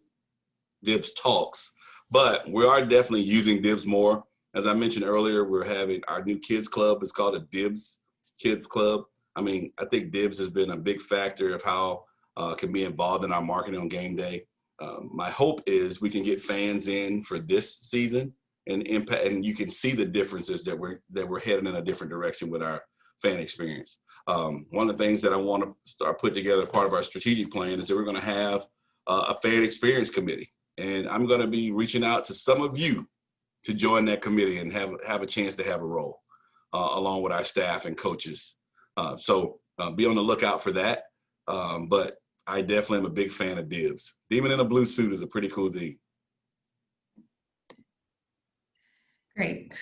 DIBS talks, but we are definitely using DIBS more. As I mentioned earlier, we're having our new kids club. It's called a DIBS Kids Club. I mean, I think DIBS has been a big factor of how can be involved in our marketing on game day. My hope is we can get fans in for this season and impact, and you can see the differences that we're heading in a different direction with our fan experience. One of the things that I want to start put together, part of our strategic plan, is that we're going to have a fan experience committee, and I'm going to be reaching out to some of you to join that committee and have a chance to have a role along with our staff and coaches. So be on the lookout for that. But I definitely am a big fan of DIBS. Demon in a blue suit is a pretty cool thing. Great.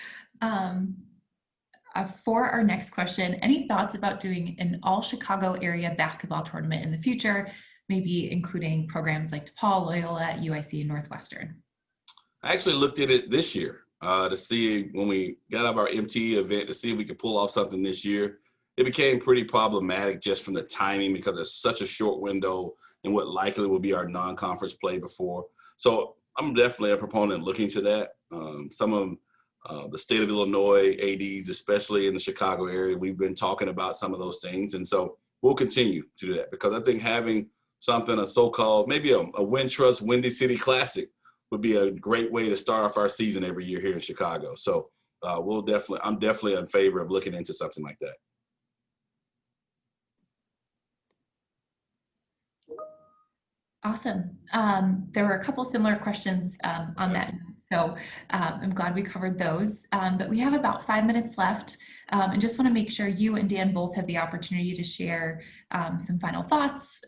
For our next question, any thoughts about doing an all Chicago area basketball tournament in the future, maybe including programs like DePaul, Loyola, UIC, and Northwestern? I actually looked at it this year to see, when we got up our MTE event, to see if we could pull off something this year. It became pretty problematic just from the timing because it's such a short window and what likely will be our non-conference play before. So I'm definitely a proponent looking to that. Some of the state of Illinois ADs, especially in the Chicago area, we've been talking about some of those things. And so we'll continue to do that because I think having something, a so-called, maybe a Wintrust Windy City Classic would be a great way to start off our season every year here in Chicago. So I'm definitely in favor of looking into something like that. Awesome. There were a couple similar questions on that. So I'm glad we covered those. But we have about 5 minutes left, and just want to make sure you and Dan both have the opportunity to share some final thoughts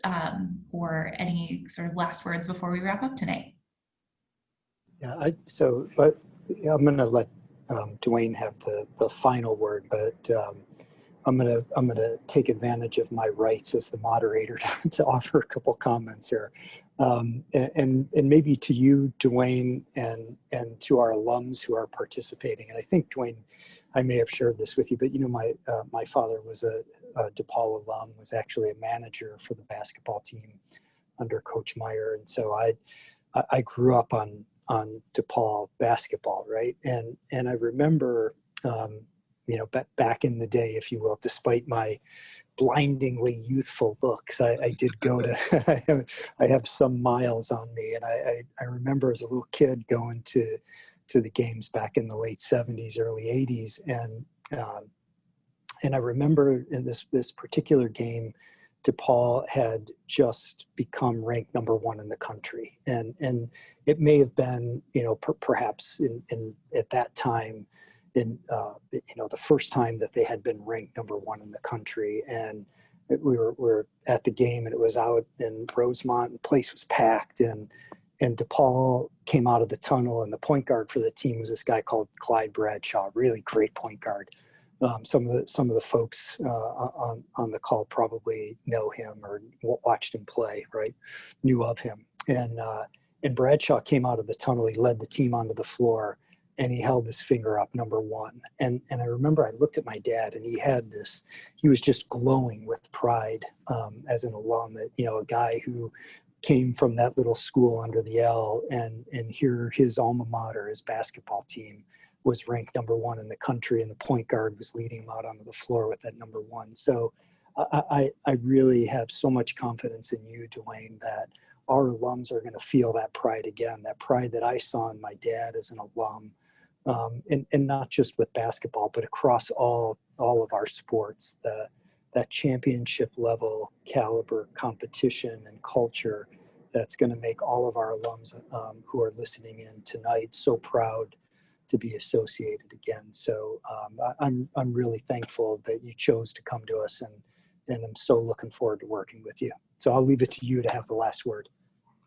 or any sort of last words before we wrap up tonight. Yeah, I'm going to let Dwayne have the final word, but I'm gonna take advantage of my rights as the moderator to offer a couple comments here, and maybe to you, Dwayne, and to our alums who are participating. And I think, Dwayne, I may have shared this with you, but you know, my father was a DePaul alum, was actually a manager for the basketball team under Coach Meyer, and so I grew up on DePaul basketball, right? And I remember. You know, back in the day, if you will, despite my blindingly youthful looks, I did go to, I have some miles on me. And I remember as a little kid going to the games back in the late 70s, early 80s. And I remember in this particular game, DePaul had just become ranked #1 in the country. And it may have been, you know, perhaps at that time, in you know, the first time that they had been ranked #1 in the country. And we were at the game, and it was out in Rosemont, and the place was packed, and DePaul came out of the tunnel, and the point guard for the team was this guy called Clyde Bradshaw, really great point guard. Some of the folks on the call probably know him or watched him play, right? Knew of him. And Bradshaw came out of the tunnel. He led the team onto the floor, and he held his finger up, #1. And I remember I looked at my dad, and he was just glowing with pride as an alum, that, you know, a guy who came from that little school under the L, and here his alma mater, his basketball team, was ranked #1 in the country, and the point guard was leading him out onto the floor with that #1. So I really have so much confidence in you, Dwayne, that our alums are going to feel that pride again, that pride that I saw in my dad as an alum, and not just with basketball, but across all of our sports, that championship level caliber competition and culture that's going to make all of our alums who are listening in tonight so proud to be associated again. So I'm really thankful that you chose to come to us, and I'm so looking forward to working with you. So I'll leave it to you to have the last word.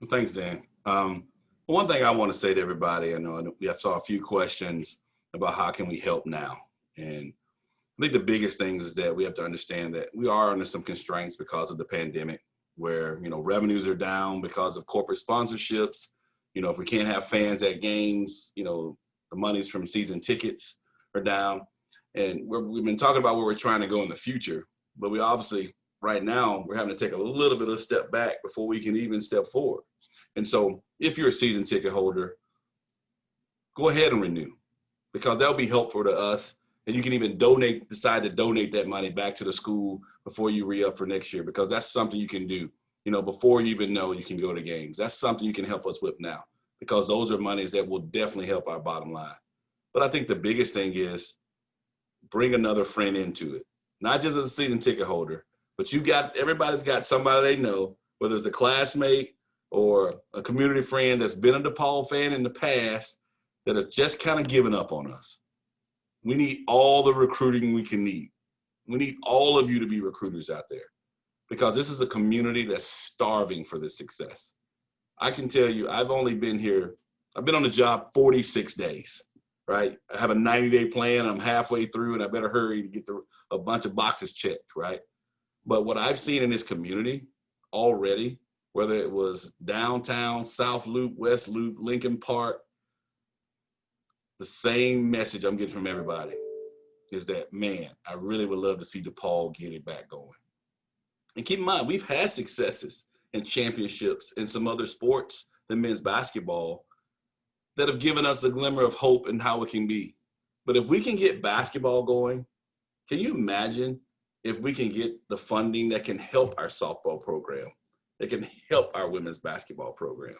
Thanks, Dan. One thing I want to say to everybody, I know we saw a few questions about how can we help now. And I think the biggest thing is that we have to understand that we are under some constraints because of the pandemic, where, revenues are down because of corporate sponsorships. If we can't have fans at games, the monies from season tickets are down. And we've been talking about where we're trying to go in the future, but we obviously, right now, we're having to take a little bit of a step back before we can even step forward. And so if you're a season ticket holder, go ahead and renew, because that'll be helpful to us. And you can even decide to donate that money back to the school before you re-up for next year, because that's something you can do, before you even know you can go to games. That's something you can help us with now, because those are monies that will definitely help our bottom line. But I think the biggest thing is bring another friend into it, not just as a season ticket holder, but everybody's got somebody they know, whether it's a classmate or a community friend that's been a DePaul fan in the past that has just kind of given up on us. We need all the recruiting we can need. We need all of you to be recruiters out there, because this is a community that's starving for this success. I can tell you, I've been on the job 46 days, right? I have a 90-day plan. I'm halfway through, and I better hurry to get a bunch of boxes checked, right? But what I've seen in this community already, whether it was downtown, South Loop, West Loop, Lincoln Park, the same message I'm getting from everybody is that, man, I really would love to see DePaul get it back going. And keep in mind, we've had successes and championships in some other sports than men's basketball that have given us a glimmer of hope in how it can be. But if we can get basketball going, can you imagine if we can get the funding that can help our softball program, that can help our women's basketball program,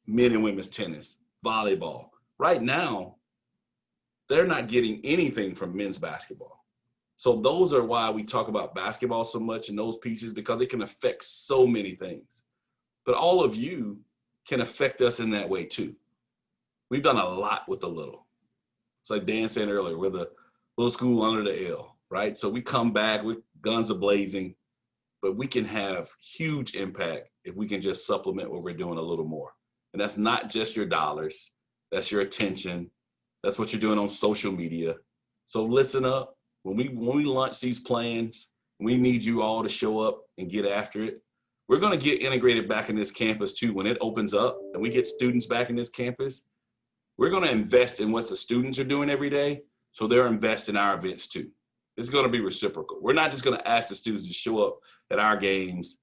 men and women's tennis, volleyball? Right now, they're not getting anything from men's basketball. So those are why we talk about basketball so much in those pieces, because it can affect so many things. But all of you can affect us in that way too. We've done a lot with the little. It's like Dan said earlier, we're the little school under the L, right? So we come back with guns a-blazing, but we can have huge impact if we can just supplement what we're doing a little more. And that's not just your dollars. That's your attention. That's what you're doing on social media. So listen up. When we launch these plans, we need you all to show up and get after it. We're going to get integrated back in this campus too. When it opens up and we get students back in this campus, we're going to invest in what the students are doing every day, so they're investing in our events too. It's going to be reciprocal. We're not just going to ask the students to show up at our games.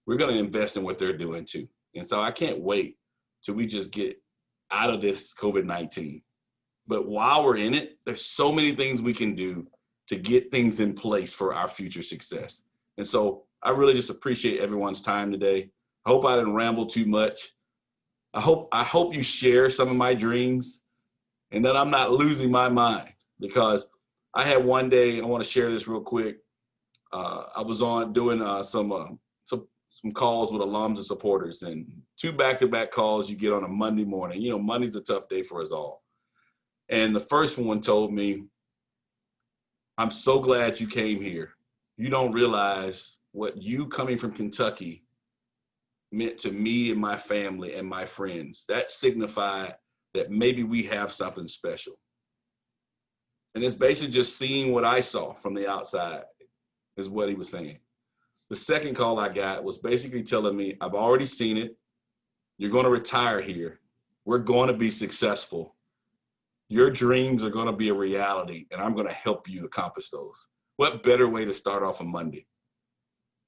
We're going to invest in what they're doing too. And so I can't wait till we just get out of this COVID-19. But while we're in it, there's so many things we can do to get things in place for our future success. And so I really just appreciate everyone's time today. I hope I didn't ramble too much. I hope you share some of my dreams and that I'm not losing my mind, because I had one day, I want to share this real quick. I was on doing some calls with alums and supporters, and 2 back-to-back calls you get on a Monday morning. Monday's a tough day for us all. And the first one told me, I'm so glad you came here. You don't realize what you coming from Kentucky meant to me and my family and my friends. That signified that maybe we have something special. And it's basically just seeing what I saw from the outside is what he was saying. The second call I got was basically telling me, I've already seen it. You're going to retire here. We're going to be successful. Your dreams are going to be a reality, and I'm going to help you accomplish those. What better way to start off a Monday?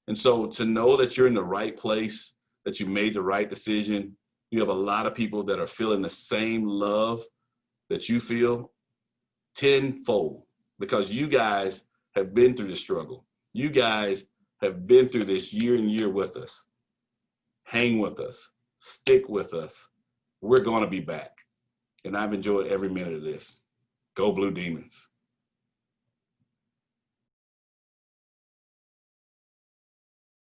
And so to know that you're in the right place, that you made the right decision, you have a lot of people that are feeling the same love that you feel tenfold, because you guys have been through the struggle. You guys have been through this year and year with us. hang with us, stick with us. We're going to be back. And I've enjoyed every minute of this. Go Blue Demons.